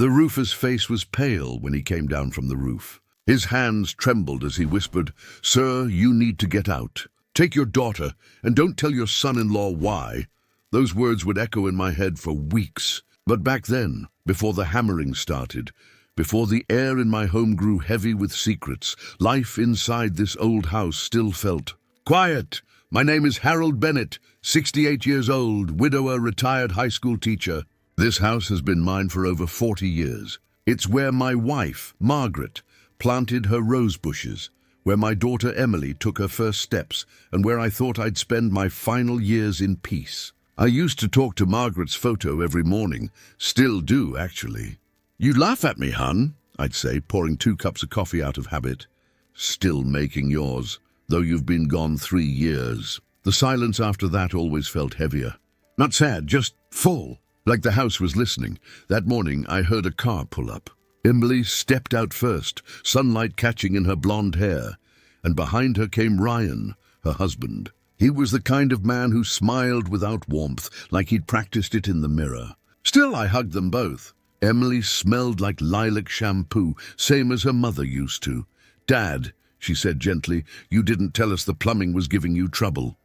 The roofer's face was pale when he came down from the roof. His hands trembled as he whispered, "Sir, you need to get out. Take your daughter, and don't tell your son-in-law why." Those words would echo in my head for weeks. But back then, before the hammering started, before the air in my home grew heavy with secrets, life inside this old house still felt. "Quiet! My name is Harold Bennett, 68 years old, widower, retired high school teacher. This house has been mine for over 40 years. It's where my wife, Margaret, planted her rose bushes, where my daughter Emily took her first steps, and where I thought I'd spend my final years in peace. I used to talk to Margaret's photo every morning, still do, actually. "You laugh at me, hun," I'd say, pouring 2 cups of coffee out of habit. "Still making yours, though you've been gone 3 years. The silence after that always felt heavier. Not sad, just full, like the house was listening. That morning, I heard a car pull up. Emily stepped out first, sunlight catching in her blonde hair, and behind her came Ryan, her husband. He was the kind of man who smiled without warmth, like he'd practiced it in the mirror. Still, I hugged them both. Emily smelled like lilac shampoo, same as her mother used to. "Dad," she said gently, "you didn't tell us the plumbing was giving you trouble."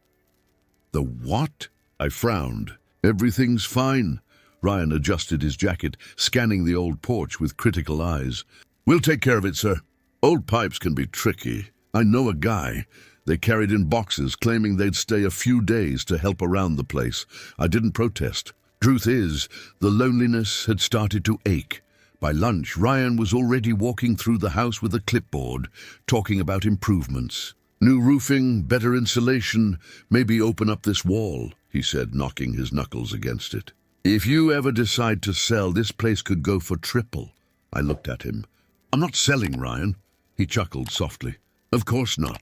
"The what?" I frowned. "Everything's fine." Ryan adjusted his jacket, scanning the old porch with critical eyes. "We'll take care of it, sir. Old pipes can be tricky. I know a guy. They carried in boxes, claiming they'd stay a few days to help around the place. I didn't protest. Truth is, the loneliness had started to ache. By lunch, Ryan was already walking through the house with a clipboard, talking about improvements. "New roofing, better insulation, maybe open up this wall," he said, knocking his knuckles against it. "If you ever decide to sell, this place could go for triple." I looked at him. "I'm not selling, Ryan." He chuckled softly. "Of course not.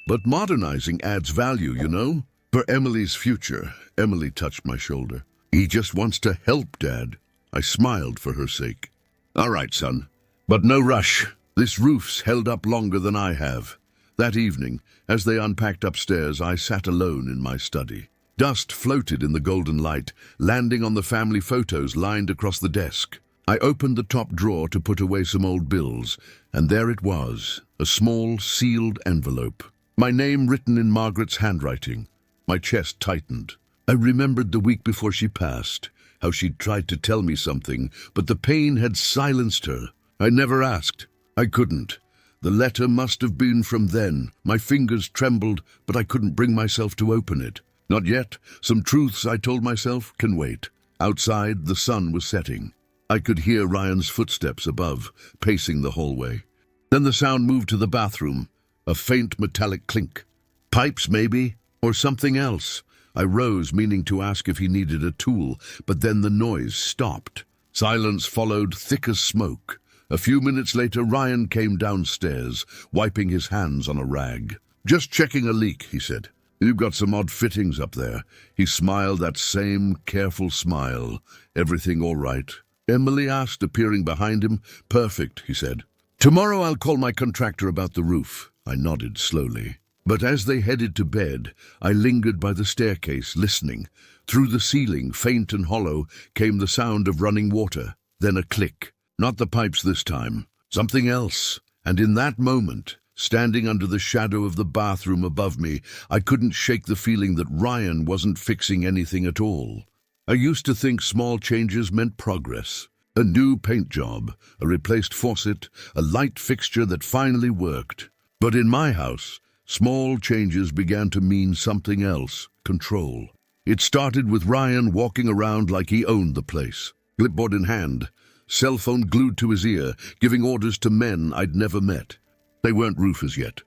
But modernizing adds value, you know? For Emily's future." Emily touched my shoulder. "He just wants to help, Dad." I smiled for her sake. "All right, son. But no rush. This roof's held up longer than I have." That evening, as they unpacked upstairs, I sat alone in my study. Dust floated in the golden light, landing on the family photos lined across the desk. I opened the top drawer to put away some old bills, and there it was, a small, sealed envelope. My name written in Margaret's handwriting. My chest tightened. I remembered the week before she passed, how she'd tried to tell me something, but the pain had silenced her. I never asked. I couldn't. The letter must have been from then. My fingers trembled, but I couldn't bring myself to open it. Not yet. Some truths, I told myself, can wait. Outside, the sun was setting. I could hear Ryan's footsteps above, pacing the hallway. Then the sound moved to the bathroom, a faint metallic clink. Pipes, maybe, or something else. I rose, meaning to ask if he needed a tool, but then the noise stopped. Silence followed, thick as smoke. A few minutes later, Ryan came downstairs, wiping his hands on a rag. "Just checking a leak," he said. "You've got some odd fittings up there." He smiled, that same careful smile. "Everything all right?" Emily asked, appearing behind him. "Perfect," he said. "Tomorrow I'll call my contractor about the roof." I nodded slowly. But as they headed to bed, I lingered by the staircase, listening. Through the ceiling, faint and hollow, came the sound of running water. Then a click. Not the pipes this time. Something else. And in that moment, standing under the shadow of the bathroom above me, I couldn't shake the feeling that Ryan wasn't fixing anything at all. I used to think small changes meant progress. A new paint job, a replaced faucet, a light fixture that finally worked. But in my house, small changes began to mean something else, control. It started with Ryan walking around like he owned the place, clipboard in hand, cell phone glued to his ear, giving orders to men I'd never met. They weren't roofers yet,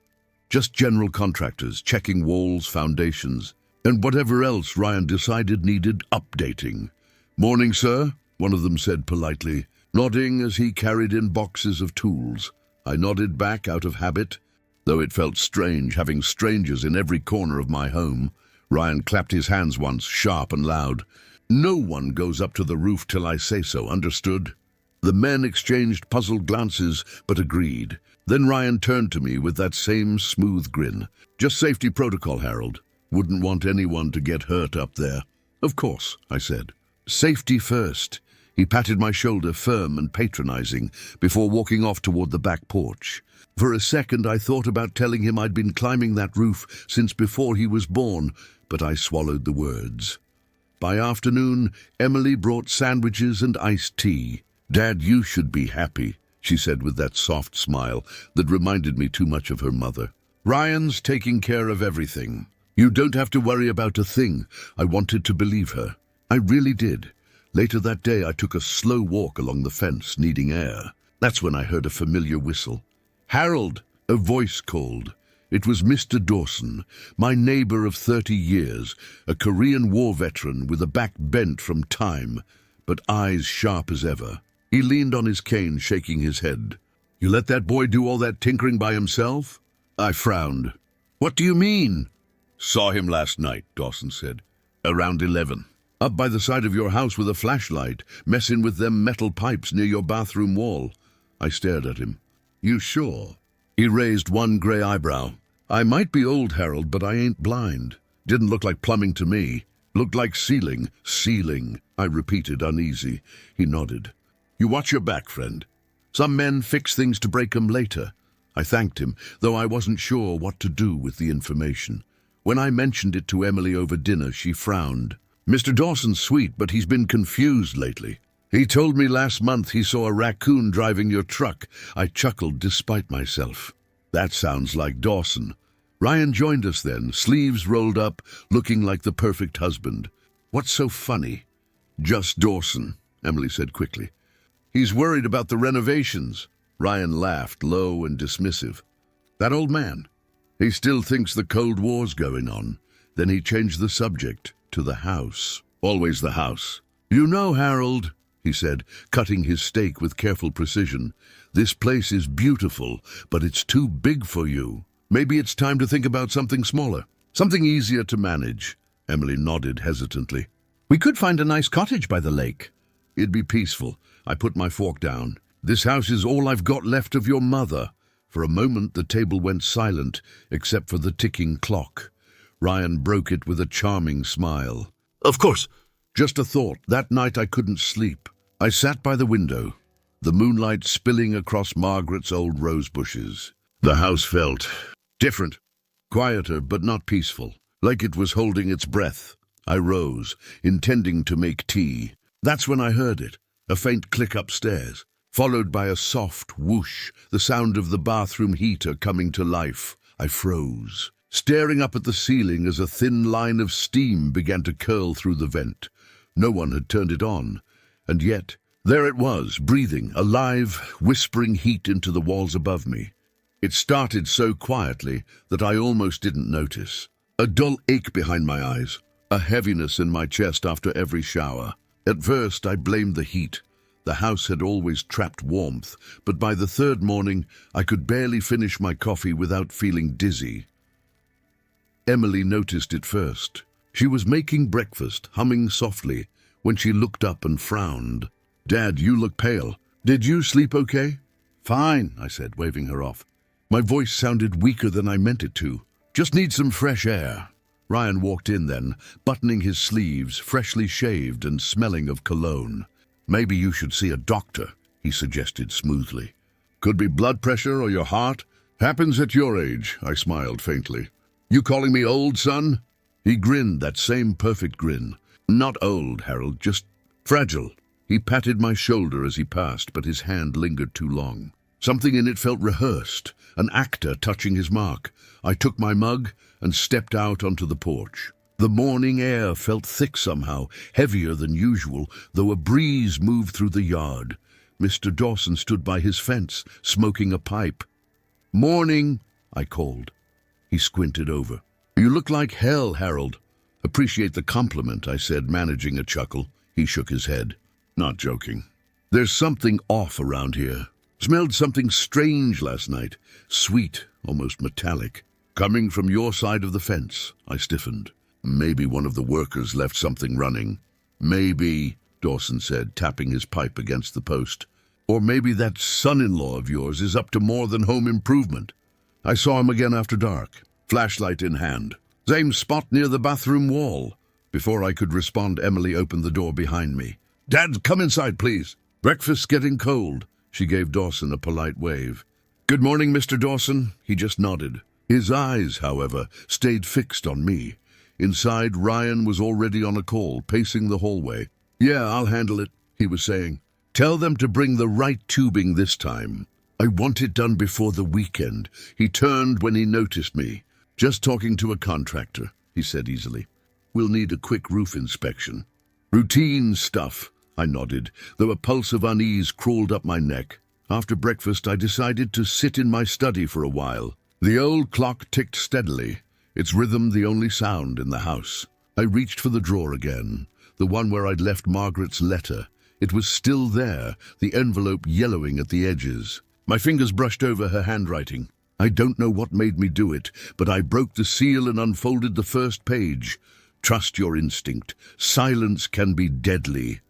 just general contractors, checking walls, foundations, and whatever else Ryan decided needed updating. "Morning, sir," one of them said politely, nodding as he carried in boxes of tools. I nodded back out of habit, though it felt strange having strangers in every corner of my home. Ryan clapped his hands once, sharp and loud. "No one goes up to the roof till I say so, understood?" The men exchanged puzzled glances, but agreed. Then Ryan turned to me with that same smooth grin. "Just safety protocol, Harold. Wouldn't want anyone to get hurt up there." "Of course," I said. "Safety first." He patted my shoulder, firm and patronizing, before walking off toward the back porch. For a second I thought about telling him I'd been climbing that roof since before he was born, but I swallowed the words. By afternoon, Emily brought sandwiches and iced tea. "Dad, you should be happy," she said with that soft smile that reminded me too much of her mother. "Ryan's taking care of everything. You don't have to worry about a thing." I wanted to believe her. I really did. Later that day, I took a slow walk along the fence, needing air. That's when I heard a familiar whistle. "Harold!" a voice called. It was Mr. Dawson, my neighbor of 30 years, a Korean War veteran with a back bent from time, but eyes sharp as ever. He leaned on his cane, shaking his head. "You let that boy do all that tinkering by himself?" I frowned. "What do you mean?" "Saw him last night," Dawson said. "Around 11. Up by the side of your house with a flashlight, messing with them metal pipes near your bathroom wall." I stared at him. "You sure?" He raised one gray eyebrow. "I might be old, Harold, but I ain't blind. Didn't look like plumbing to me. Looked like ceiling." "Ceiling," I repeated, uneasy. He nodded. "You watch your back, friend. Some men fix things to break 'em later." I thanked him, though I wasn't sure what to do with the information. When I mentioned it to Emily over dinner, she frowned. "Mr. Dawson's sweet, but he's been confused lately. He told me last month he saw a raccoon driving your truck." I chuckled despite myself. That sounds like Dawson. Ryan joined us then, sleeves rolled up, looking like the perfect husband. "What's so funny?" "Just Dawson," Emily said quickly. "He's worried about the renovations." Ryan laughed, low and dismissive. "That old man. He still thinks the Cold War's going on." Then he changed the subject to the house. "Always the house. You know, Harold," he said, cutting his steak with careful precision, "this place is beautiful, but it's too big for you. Maybe it's time to think about something smaller, something easier to manage." Emily nodded hesitantly. "We could find a nice cottage by the lake." "It'd be peaceful." I put my fork down. "This house is all I've got left of your mother." For a moment the table went silent, except for the ticking clock. Ryan broke it with a charming smile. "Of course. Just a thought. That night I couldn't sleep. I sat by the window, the moonlight spilling across Margaret's old rose bushes. The house felt different, quieter but not peaceful, like it was holding its breath. I rose, intending to make tea. That's when I heard it, a faint click upstairs, followed by a soft whoosh, the sound of the bathroom heater coming to life. I froze, staring up at the ceiling as a thin line of steam began to curl through the vent. No one had turned it on, and yet there it was, breathing, alive, whispering heat into the walls above me. It started so quietly that I almost didn't notice. A dull ache behind my eyes, a heaviness in my chest after every shower. At first I blamed the heat. The house had always trapped warmth, but by the third morning I could barely finish my coffee without feeling dizzy. Emily noticed it first. She was making breakfast, humming softly, when she looked up and frowned. "Dad, you look pale. Did you sleep okay?" "Fine," I said, waving her off. My voice sounded weaker than I meant it to. "Just need some fresh air." Ryan walked in then, buttoning his sleeves, freshly shaved and smelling of cologne. "Maybe you should see a doctor," he suggested smoothly. "Could be blood pressure or your heart. Happens at your age," I smiled faintly. "You calling me old, son?" He grinned, that same perfect grin. "Not old, Harold, just fragile." He patted my shoulder as he passed, but his hand lingered too long. Something in it felt rehearsed, an actor touching his mark. I took my mug and stepped out onto the porch. The morning air felt thick somehow, heavier than usual, though a breeze moved through the yard. Mr. Dawson stood by his fence, smoking a pipe. "Morning," I called. He squinted over. "You look like hell, Harold." "Appreciate the compliment," I said, managing a chuckle. He shook his head. "Not joking. There's something off around here. Smelled something strange last night. Sweet, almost metallic. Coming from your side of the fence." I stiffened. "Maybe one of the workers left something running." "Maybe," Dawson said, tapping his pipe against the post. "Or maybe that son-in-law of yours is up to more than home improvement." I saw him again after dark, flashlight in hand. Same spot near the bathroom wall. Before I could respond, Emily opened the door behind me. Dad, come inside, please. Breakfast's getting cold. She gave Dawson a polite wave. Good morning, Mr. Dawson. He just nodded. His eyes, however, stayed fixed on me. Inside, Ryan was already on a call, pacing the hallway. Yeah, I'll handle it, he was saying. Tell them to bring the right tubing this time. I want it done before the weekend. He turned when he noticed me. Just talking to a contractor, he said easily. We'll need a quick roof inspection. Routine stuff, I nodded, though a pulse of unease crawled up my neck. After breakfast, I decided to sit in my study for a while. The old clock ticked steadily, its rhythm the only sound in the house. I reached for the drawer again, the one where I'd left Margaret's letter. It was still there, the envelope yellowing at the edges. My fingers brushed over her handwriting. I don't know what made me do it, but I broke the seal and unfolded the first page. Trust your instinct. Silence can be deadly.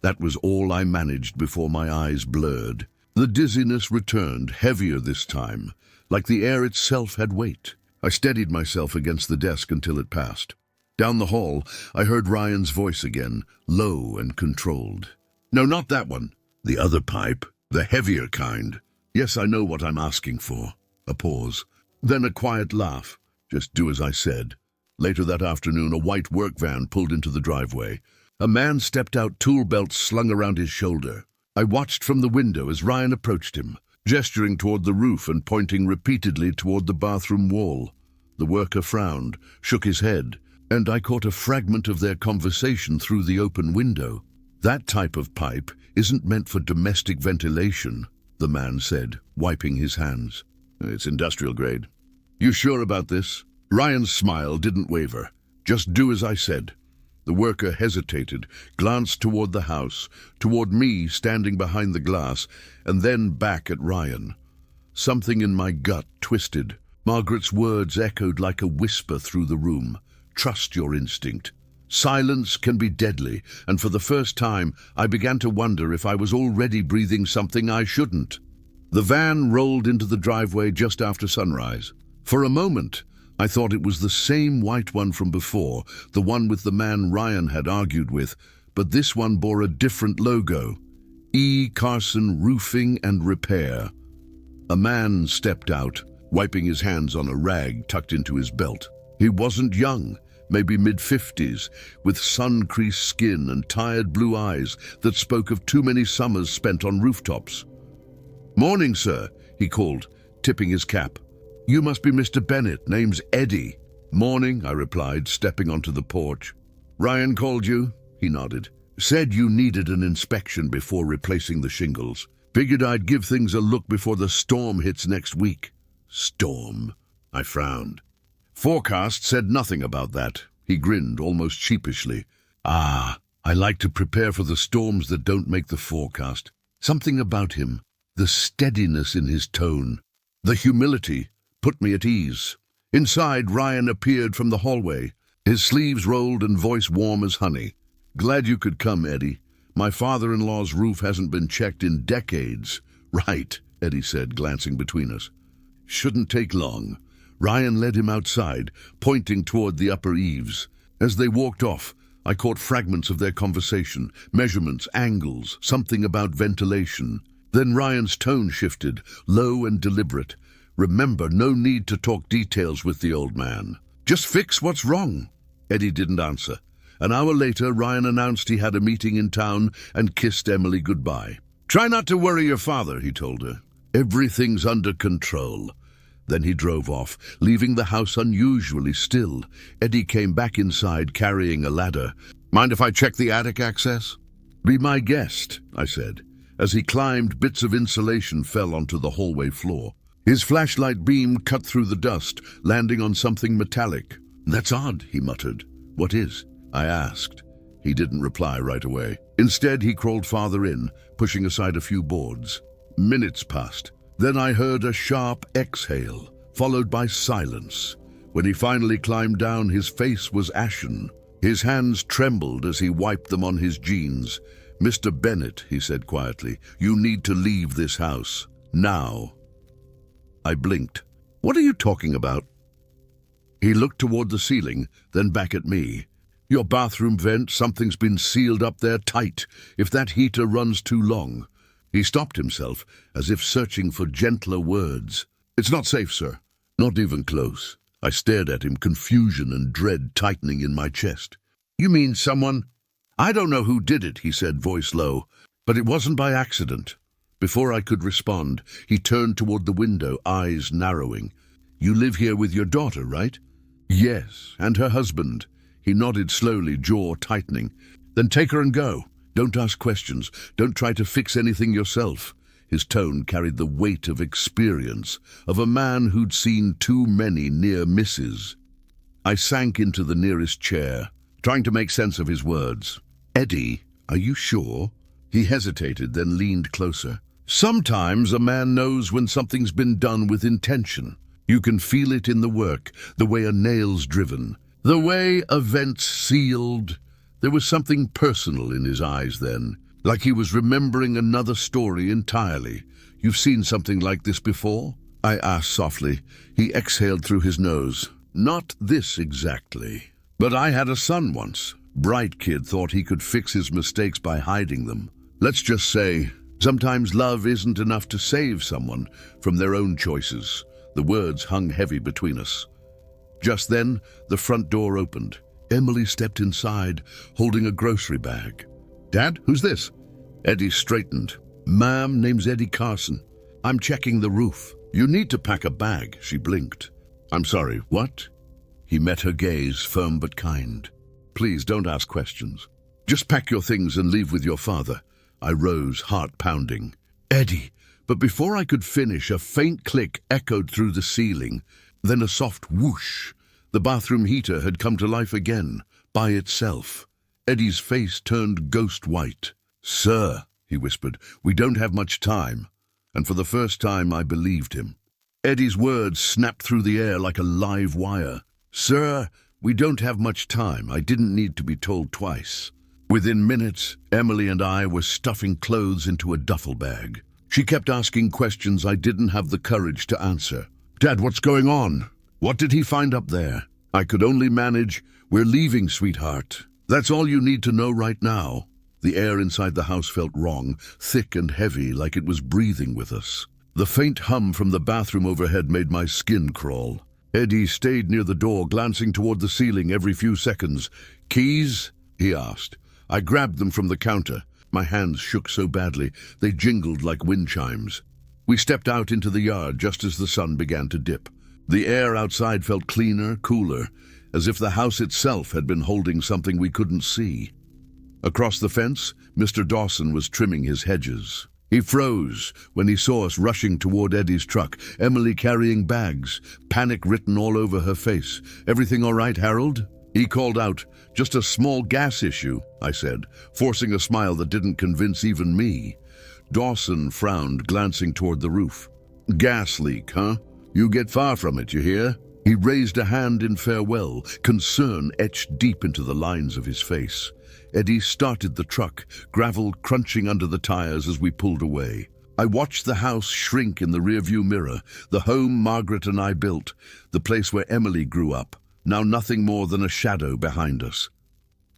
That was all I managed before my eyes blurred. The dizziness returned, heavier this time, like the air itself had weight. I steadied myself against the desk until it passed. Down the hall, I heard Ryan's voice again, low and controlled. No, not that one. The other pipe, the heavier kind. Yes, I know what I'm asking for. A pause. Then a quiet laugh. Just do as I said. Later that afternoon, a white work van pulled into the driveway. A man stepped out, tool belts slung around his shoulder. I watched from the window as Ryan approached him, gesturing toward the roof and pointing repeatedly toward the bathroom wall. The worker frowned, shook his head, and I caught a fragment of their conversation through the open window. That type of pipe isn't meant for domestic ventilation, the man said, wiping his hands. It's industrial grade. You sure about this? Ryan's smile didn't waver. Just do as I said. The worker hesitated, glanced toward the house, toward me standing behind the glass, and then back at Ryan. Something in my gut twisted. Margaret's words echoed like a whisper through the room. Trust your instinct. Silence can be deadly, and for the first time, I began to wonder if I was already breathing something I shouldn't. The van rolled into the driveway just after sunrise. For a moment, I thought it was the same white one from before, the one with the man Ryan had argued with, but this one bore a different logo. E. Carson Roofing and Repair. A man stepped out, wiping his hands on a rag tucked into his belt. He wasn't young, maybe mid-50s, with sun-creased skin and tired blue eyes that spoke of too many summers spent on rooftops. Morning, sir, he called, tipping his cap. You must be Mr. Bennett. Name's Eddie. Morning, I replied, stepping onto the porch. Ryan called you? He nodded. Said you needed an inspection before replacing the shingles. Figured I'd give things a look before the storm hits next week. Storm? I frowned. Forecast said nothing about that. He grinned almost sheepishly. I like to prepare for the storms that don't make the forecast. Something about him, the steadiness in his tone, the humility, put me at ease. Inside, Ryan appeared from the hallway, his sleeves rolled and voice warm as honey. Glad you could come, Eddie. My father-in-law's roof hasn't been checked in decades. Right, Eddie said, glancing between us. Shouldn't take long. Ryan led him outside, pointing toward the upper eaves. As they walked off, I caught fragments of their conversation, measurements, angles, something about ventilation. Then Ryan's tone shifted, low and deliberate. Remember, no need to talk details with the old man. Just fix what's wrong. Eddie didn't answer. An hour later, Ryan announced he had a meeting in town and kissed Emily goodbye. Try not to worry your father, he told her. Everything's under control. Then he drove off, leaving the house unusually still. Eddie came back inside carrying a ladder. Mind if I check the attic access? Be my guest, I said. As he climbed, bits of insulation fell onto the hallway floor. His flashlight beam cut through the dust, landing on something metallic. That's odd, he muttered. What is? I asked. He didn't reply right away. Instead, he crawled farther in, pushing aside a few boards. Minutes passed. Then I heard a sharp exhale, followed by silence. When he finally climbed down, his face was ashen. His hands trembled as he wiped them on his jeans. Mr. Bennett, he said quietly, you need to leave this house. Now. I blinked. What are you talking about? He looked toward the ceiling, then back at me. Your bathroom vent, something's been sealed up there tight, if that heater runs too long. He stopped himself, as if searching for gentler words. It's not safe, sir. Not even close. I stared at him, confusion and dread tightening in my chest. You mean someone? I don't know who did it, he said, voice low, but it wasn't by accident. Before I could respond, he turned toward the window, eyes narrowing. You live here with your daughter, right? Yes, and her husband. He nodded slowly, jaw tightening. Then take her and go. Don't ask questions. Don't try to fix anything yourself. His tone carried the weight of experience, of a man who'd seen too many near misses. I sank into the nearest chair, trying to make sense of his words. Eddie, are you sure? He hesitated, then leaned closer. Sometimes a man knows when something's been done with intention. You can feel it in the work, the way a nail's driven, the way a vent's sealed. There was something personal in his eyes then, like he was remembering another story entirely. You've seen something like this before? I asked softly. He exhaled through his nose. Not this exactly. But I had a son once. Bright kid, thought he could fix his mistakes by hiding them. Let's just say, sometimes love isn't enough to save someone from their own choices. The words hung heavy between us. Just then, the front door opened. Emily stepped inside, holding a grocery bag. Dad, who's this? Eddie straightened. Ma'am, name's Eddie Carson. I'm checking the roof. You need to pack a bag, she blinked. I'm sorry, what? He met her gaze, firm but kind. Please don't ask questions. Just pack your things and leave with your father. I rose, heart pounding. Eddie! But before I could finish, a faint click echoed through the ceiling, then a soft whoosh. The bathroom heater had come to life again, by itself. Eddie's face turned ghost white. Sir, he whispered, we don't have much time. And for the first time I believed him. Eddie's words snapped through the air like a live wire. Sir, we don't have much time. I didn't need to be told twice. Within minutes, Emily and I were stuffing clothes into a duffel bag. She kept asking questions I didn't have the courage to answer. Dad, what's going on? What did he find up there? I could only manage, we're leaving, sweetheart. That's all you need to know right now. The air inside the house felt wrong, thick and heavy, like it was breathing with us. The faint hum from the bathroom overhead made my skin crawl. Eddie stayed near the door, glancing toward the ceiling every few seconds. Keys? He asked. I grabbed them from the counter. My hands shook so badly, they jingled like wind chimes. We stepped out into the yard just as the sun began to dip. The air outside felt cleaner, cooler, as if the house itself had been holding something we couldn't see. Across the fence, Mr. Dawson was trimming his hedges. He froze when he saw us rushing toward Eddie's truck, Emily carrying bags, panic written all over her face. Everything all right, Harold? He called out. Just a small gas issue, I said, forcing a smile that didn't convince even me. Dawson frowned, glancing toward the roof. Gas leak, huh? You get far from it, you hear? He raised a hand in farewell, concern etched deep into the lines of his face. Eddie started the truck, gravel crunching under the tires as we pulled away. I watched the house shrink in the rearview mirror, the home Margaret and I built, the place where Emily grew up, now nothing more than a shadow behind us.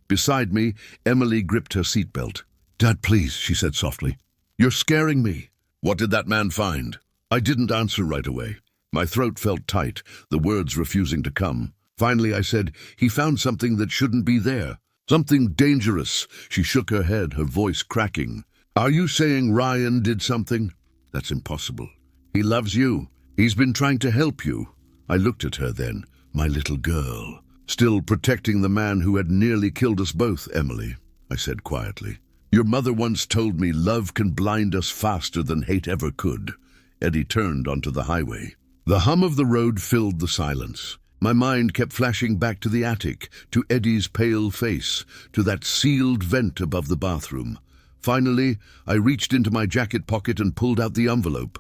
Beside me, Emily gripped her seatbelt. Dad, please, she said softly. You're scaring me. What did that man find? I didn't answer right away. My throat felt tight, the words refusing to come. Finally, I said, he found something that shouldn't be there. Something dangerous. She shook her head, her voice cracking. Are you saying Ryan did something? That's impossible. He loves you. He's been trying to help you. I looked at her then, my little girl. Still protecting the man who had nearly killed us both, Emily, I said quietly. Your mother once told me love can blind us faster than hate ever could. Eddie turned onto the highway. The hum of the road filled the silence. My mind kept flashing back to the attic, to Eddie's pale face, to that sealed vent above the bathroom. Finally, I reached into my jacket pocket and pulled out the envelope.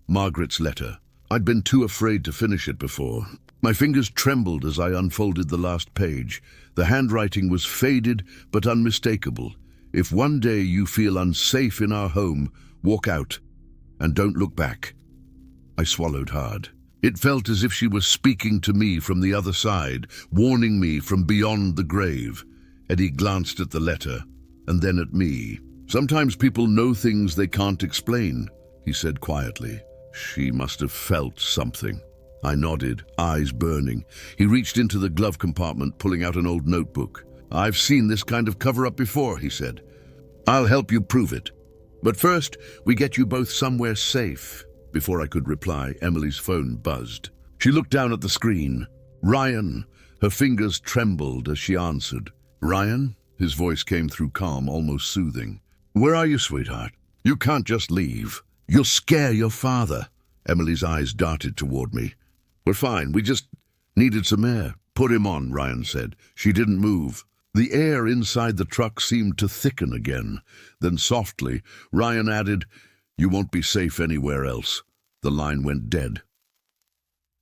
Margaret's letter. I'd been too afraid to finish it before. My fingers trembled as I unfolded the last page. The handwriting was faded but unmistakable. If one day you feel unsafe in our home, walk out and don't look back. I swallowed hard. It felt as if she was speaking to me from the other side, warning me from beyond the grave. Eddie glanced at the letter, and then at me. "Sometimes people know things they can't explain," he said quietly. "She must have felt something." I nodded, eyes burning. He reached into the glove compartment, pulling out an old notebook. "I've seen this kind of cover-up before," he said. "I'll help you prove it. But first, we get you both somewhere safe." Before I could reply, Emily's phone buzzed. She looked down at the screen. "Ryan." Her fingers trembled as she answered. "Ryan?" His voice came through calm, almost soothing. "Where are you, sweetheart? You can't just leave. You'll scare your father." Emily's eyes darted toward me. "We're fine. We just needed some air." "Put him on," Ryan said. She didn't move. The air inside the truck seemed to thicken again. Then softly, Ryan added, "You won't be safe anywhere else." The line went dead.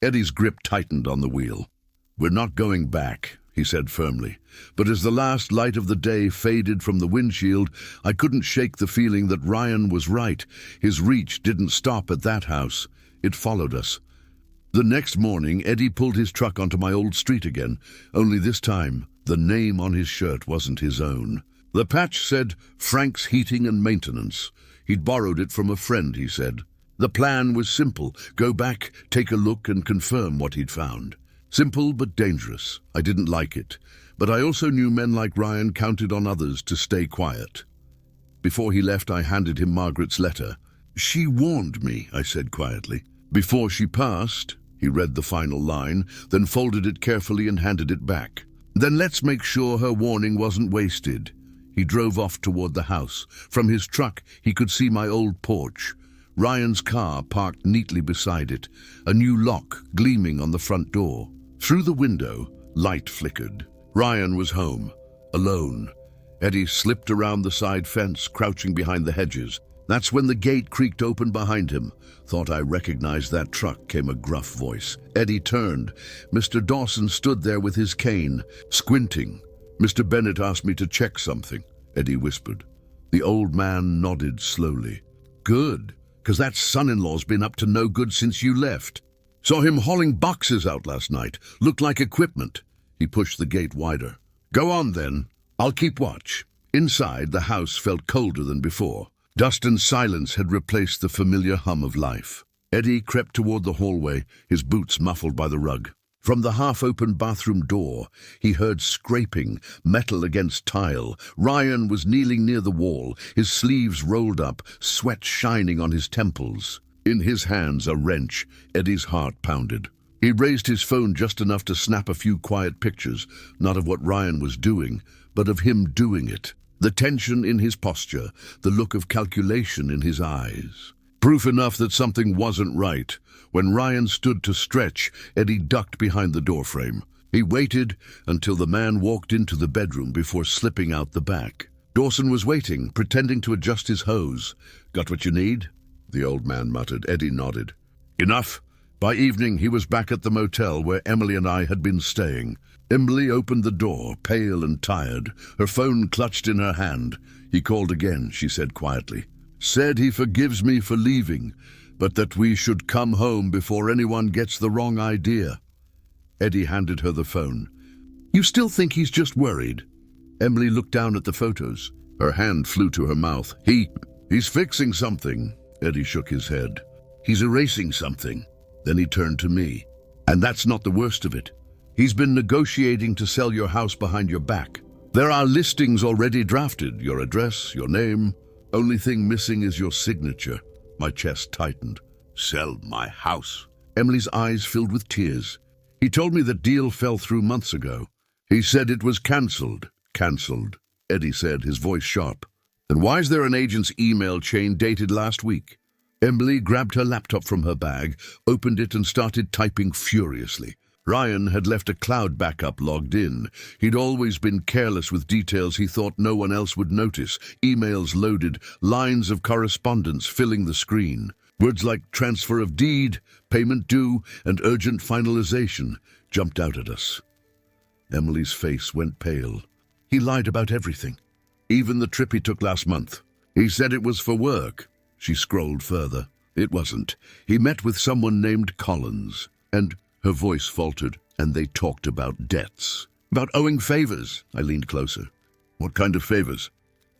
Eddie's grip tightened on the wheel. "We're not going back," he said firmly. But as the last light of the day faded from the windshield, I couldn't shake the feeling that Ryan was right. His reach didn't stop at that house. It followed us. The next morning, Eddie pulled his truck onto my old street again, only this time the name on his shirt wasn't his own. The patch said Frank's Heating and Maintenance. He'd borrowed it from a friend, he said. The plan was simple: go back, take a look, and confirm what he'd found. Simple but dangerous. I didn't like it, but I also knew men like Ryan counted on others to stay quiet. Before he left, I handed him Margaret's letter. "She warned me," I said quietly. "Before she passed." He read the final line, then folded it carefully and handed it back. "Then let's make sure her warning wasn't wasted." He drove off toward the house. From his truck, he could see my old porch. Ryan's car parked neatly beside it, a new lock gleaming on the front door. Through the window, light flickered. Ryan was home, alone. Eddie slipped around the side fence, crouching behind the hedges. That's when the gate creaked open behind him. Thought I recognized that truck, came a gruff voice. Eddie turned. Mr. Dawson stood there with his cane, squinting. "Mr. Bennett asked me to check something," Eddie whispered. The old man nodded slowly. "Good, 'cause that son-in-law's been up to no good since you left. Saw him hauling boxes out last night. Looked like equipment." He pushed the gate wider. "Go on then. I'll keep watch." Inside, the house felt colder than before. Dust and silence had replaced the familiar hum of life. Eddie crept toward the hallway, his boots muffled by the rug. From the half-open bathroom door, he heard scraping, metal against tile. Ryan was kneeling near the wall, his sleeves rolled up, sweat shining on his temples. In his hands, a wrench. Eddie's heart pounded. He raised his phone just enough to snap a few quiet pictures, not of what Ryan was doing, but of him doing it. The tension in his posture, the look of calculation in his eyes. Proof enough that something wasn't right. When Ryan stood to stretch, Eddie ducked behind the doorframe. He waited until the man walked into the bedroom before slipping out the back. Dawson was waiting, pretending to adjust his hose. "Got what you need?" the old man muttered. Eddie nodded. "Enough." By evening, he was back at the motel where Emily and I had been staying. Emily opened the door, pale and tired, her phone clutched in her hand. "He called again," she said quietly. "Said he forgives me for leaving, but that we should come home before anyone gets the wrong idea." Eddie handed her the phone. "You still think he's just worried?" Emily looked down at the photos. Her hand flew to her mouth. He's fixing something." Eddie shook his head. "He's erasing something." Then he turned to me. "And that's not the worst of it. He's been negotiating to sell your house behind your back. There are listings already drafted, your address, your name. Only thing missing is your signature." My chest tightened. "Sell my house?" Emily's eyes filled with tears. "He told me the deal fell through months ago. He said it was cancelled." "Cancelled," Eddie said, his voice sharp. "Then why is there an agent's email chain dated last week?" Emily grabbed her laptop from her bag, opened it and started typing furiously. Ryan had left a cloud backup logged in. He'd always been careless with details he thought no one else would notice. Emails loaded, lines of correspondence filling the screen. Words like transfer of deed, payment due, and urgent finalization jumped out at us. Emily's face went pale. "He lied about everything. Even the trip he took last month. He said it was for work." She scrolled further. "It wasn't. He met with someone named Collins, and..." Her voice faltered, "and they talked about debts. About owing favors." I leaned closer. What kind of favors?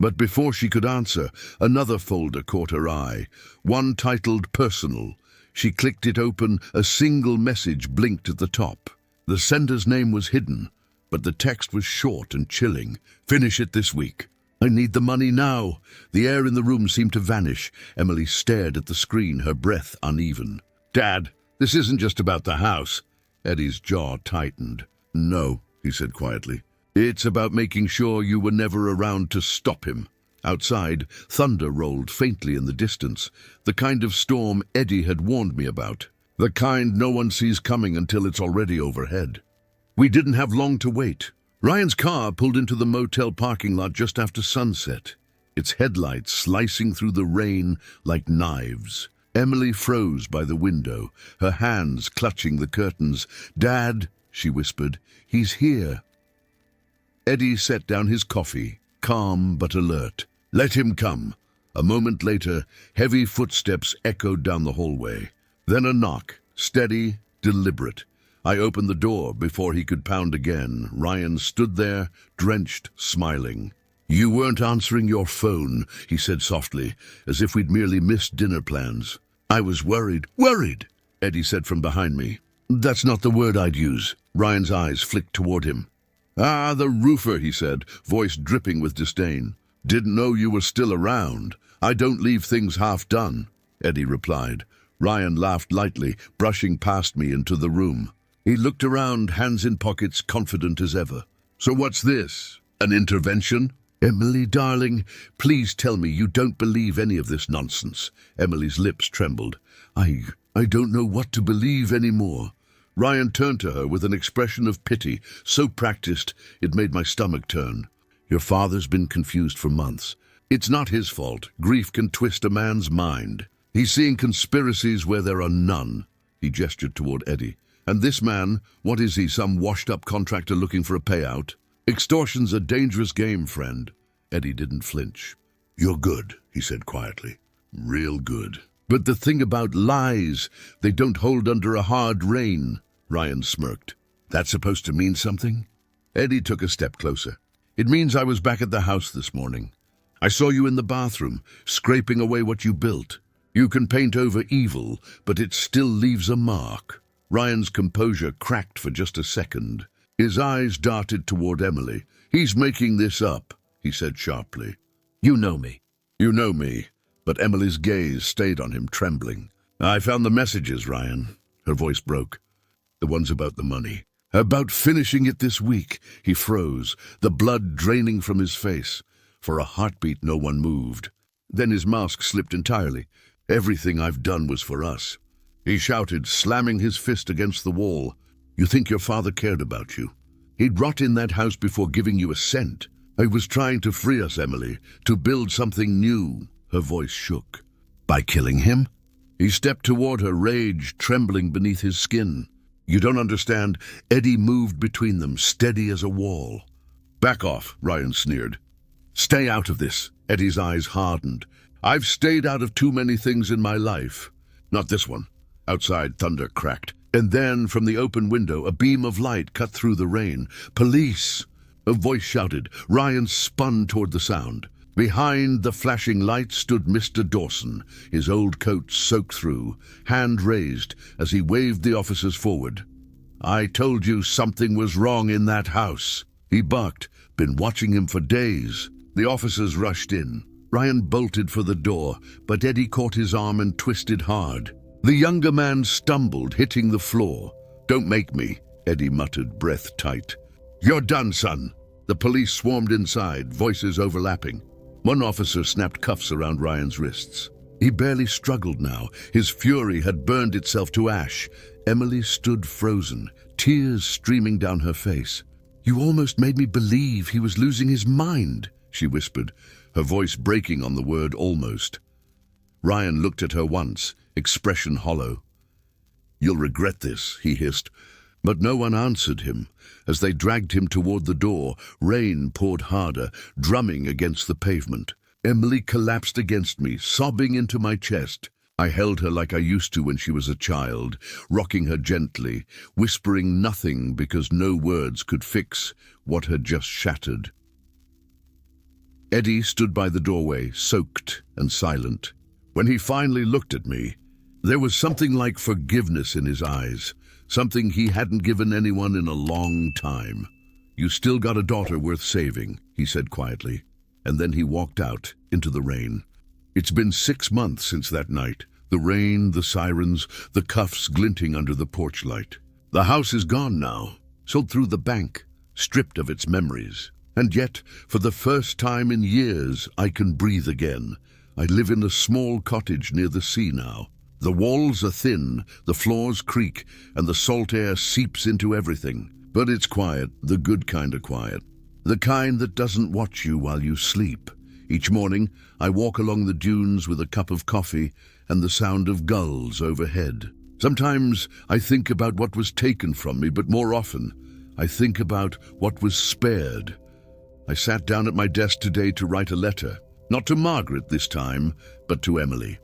But before she could answer, another folder caught her eye, one titled Personal. She clicked it open, a single message blinked at the top. The sender's name was hidden, but the text was short and chilling. Finish it this week. I need the money now. The air in the room seemed to vanish. Emily stared at the screen, her breath uneven. Dad, this isn't just about the house. Eddie's jaw tightened. No, he said quietly. It's about making sure you were never around to stop him. Outside, thunder rolled faintly in the distance, the kind of storm Eddie had warned me about. The kind no one sees coming until it's already overhead. We didn't have long to wait. Ryan's car pulled into the motel parking lot just after sunset, its headlights slicing through the rain like knives. Emily froze by the window, her hands clutching the curtains. Dad, she whispered, he's here. Eddie set down his coffee, calm but alert. Let him come. A moment later, heavy footsteps echoed down the hallway. Then a knock, steady, deliberate. I opened the door before he could pound again. Ryan stood there, drenched, smiling. You weren't answering your phone, he said softly, as if we'd merely missed dinner plans. I was worried. Worried, Eddie said from behind me. That's not the word I'd use. Ryan's eyes flicked toward him. Ah, the roofer, he said, voice dripping with disdain. Didn't know you were still around. I don't leave things half done, Eddie replied. Ryan laughed lightly, brushing past me into the room. He looked around, hands in pockets, confident as ever. So what's this? An intervention? Emily, darling, please tell me you don't believe any of this nonsense. Emily's lips trembled. I don't know what to believe anymore. Ryan turned to her with an expression of pity, so practiced it made my stomach turn. Your father's been confused for months. It's not his fault. Grief can twist a man's mind. He's seeing conspiracies where there are none. He gestured toward Eddie. And this man, what is he, some washed-up contractor looking for a payout? Extortion's a dangerous game, friend. Eddie didn't flinch. You're good, he said quietly. Real good. But the thing about lies, they don't hold under a hard rain. Ryan smirked. That's supposed to mean something? Eddie took a step closer. It means I was back at the house this morning. I saw you in the bathroom, scraping away what you built. You can paint over evil, but it still leaves a mark. Ryan's composure cracked for just a second. His eyes darted toward Emily. He's making this up, he said sharply. You know me. You know me. But Emily's gaze stayed on him, trembling. I found the messages, Ryan. Her voice broke. The ones about the money. About finishing it this week. He froze, the blood draining from his face. For a heartbeat, no one moved. Then his mask slipped entirely. Everything I've done was for us. He shouted, slamming his fist against the wall. You think your father cared about you? He'd rot in that house before giving you a cent. I was trying to free us, Emily, to build something new. Her voice shook. By killing him? He stepped toward her, rage trembling beneath his skin. You don't understand. Eddie moved between them, steady as a wall. Back off, Ryan sneered. Stay out of this. Eddie's eyes hardened. I've stayed out of too many things in my life. Not this one. Outside, thunder cracked. And then, from the open window, a beam of light cut through the rain. Police! A voice shouted. Ryan spun toward the sound. Behind the flashing light stood Mr. Dawson, his old coat soaked through, hand raised as he waved the officers forward. I told you something was wrong in that house. He barked. Been watching him for days. The officers rushed in. Ryan bolted for the door, but Eddie caught his arm and twisted hard. The younger man stumbled, hitting the floor. Don't make me, Eddie muttered, breath tight. You're done, son. The police swarmed inside, voices overlapping. One officer snapped cuffs around Ryan's wrists. He barely struggled now. His fury had burned itself to ash. Emily stood frozen, tears streaming down her face. You almost made me believe he was losing his mind, she whispered, her voice breaking on the word almost. Ryan looked at her once, expression hollow. You'll regret this, he hissed. But no one answered him. As they dragged him toward the door, rain poured harder, drumming against the pavement. Emily collapsed against me, sobbing into my chest. I held her like I used to when she was a child, rocking her gently, whispering nothing because no words could fix what had just shattered. Eddie stood by the doorway, soaked and silent. When he finally looked at me, there was something like forgiveness in his eyes, something he hadn't given anyone in a long time. "You still got a daughter worth saving," he said quietly, and then he walked out into the rain. It's been 6 months since that night. The rain, the sirens, the cuffs glinting under the porch light. The house is gone now, sold through the bank, stripped of its memories. And yet, for the first time in years, I can breathe again. I live in a small cottage near the sea now. The walls are thin, the floors creak, and the salt air seeps into everything. But it's quiet, the good kind of quiet. The kind that doesn't watch you while you sleep. Each morning, I walk along the dunes with a cup of coffee and the sound of gulls overhead. Sometimes I think about what was taken from me, but more often, I think about what was spared. I sat down at my desk today to write a letter, not to Margaret this time, but to Emily.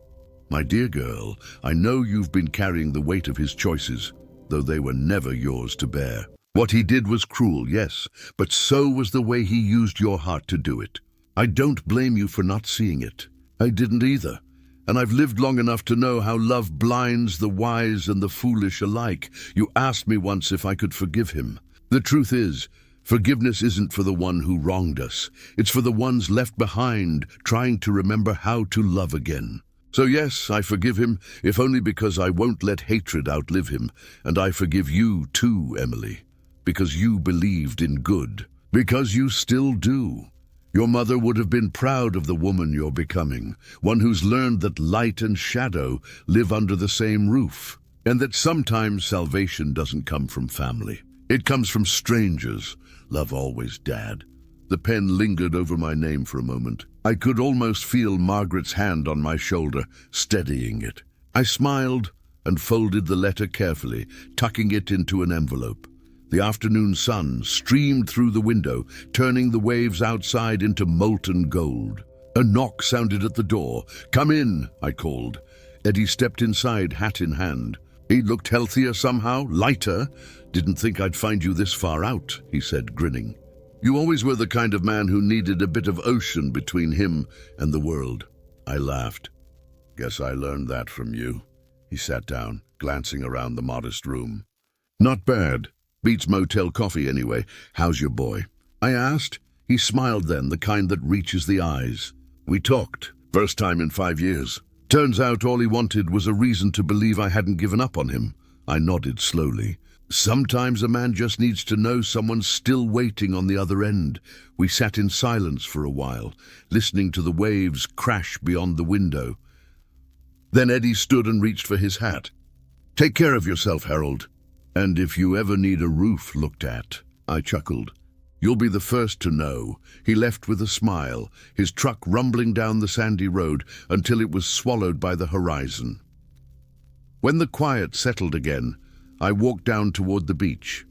My dear girl, I know you've been carrying the weight of his choices, though they were never yours to bear. What he did was cruel, yes, but so was the way he used your heart to do it. I don't blame you for not seeing it. I didn't either. And I've lived long enough to know how love blinds the wise and the foolish alike. You asked me once if I could forgive him. The truth is, forgiveness isn't for the one who wronged us. It's for the ones left behind, trying to remember how to love again. So yes, I forgive him, if only because I won't let hatred outlive him. And I forgive you too, Emily, because you believed in good. Because you still do. Your mother would have been proud of the woman you're becoming, one who's learned that light and shadow live under the same roof, and that sometimes salvation doesn't come from family. It comes from strangers. Love always, Dad. The pen lingered over my name for a moment. I could almost feel Margaret's hand on my shoulder, steadying it. I smiled and folded the letter carefully, tucking it into an envelope. The afternoon sun streamed through the window, turning the waves outside into molten gold. A knock sounded at the door. "Come in," I called. Eddie stepped inside, hat in hand. He looked healthier somehow, lighter. "Didn't think I'd find you this far out," he said, grinning. "You always were the kind of man who needed a bit of ocean between him and the world." I laughed. "Guess I learned that from you." He sat down, glancing around the modest room. "Not bad. Beats motel coffee anyway. How's your boy?" I asked. He smiled then, the kind that reaches the eyes. "We talked. First time in 5 years. Turns out all he wanted was a reason to believe I hadn't given up on him." I nodded slowly. "Sometimes a man just needs to know someone's still waiting on the other end." We sat in silence for a while, listening to the waves crash beyond the window. Then Eddie stood and reached for his hat. "Take care of yourself, Harold. And if you ever need a roof looked at," I chuckled, "you'll be the first to know." He left with a smile, his truck rumbling down the sandy road until it was swallowed by the horizon. When the quiet settled again, I walked down toward the beach.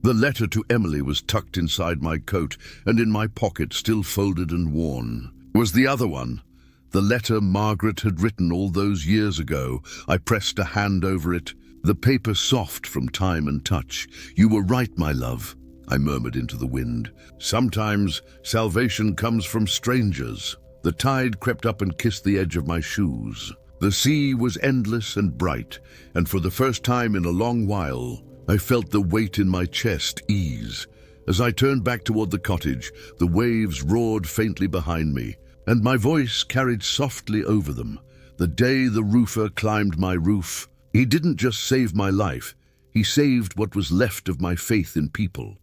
The letter to Emily was tucked inside my coat, and in my pocket, still folded and worn, was the other one. The letter Margaret had written all those years ago. I pressed a hand over it, the paper soft from time and touch. "You were right, my love," I murmured into the wind. "Sometimes salvation comes from strangers." The tide crept up and kissed the edge of my shoes. The sea was endless and bright, and for the first time in a long while, I felt the weight in my chest ease. As I turned back toward the cottage, the waves roared faintly behind me, and my voice carried softly over them. The day the roofer climbed my roof, he didn't just save my life, he saved what was left of my faith in people.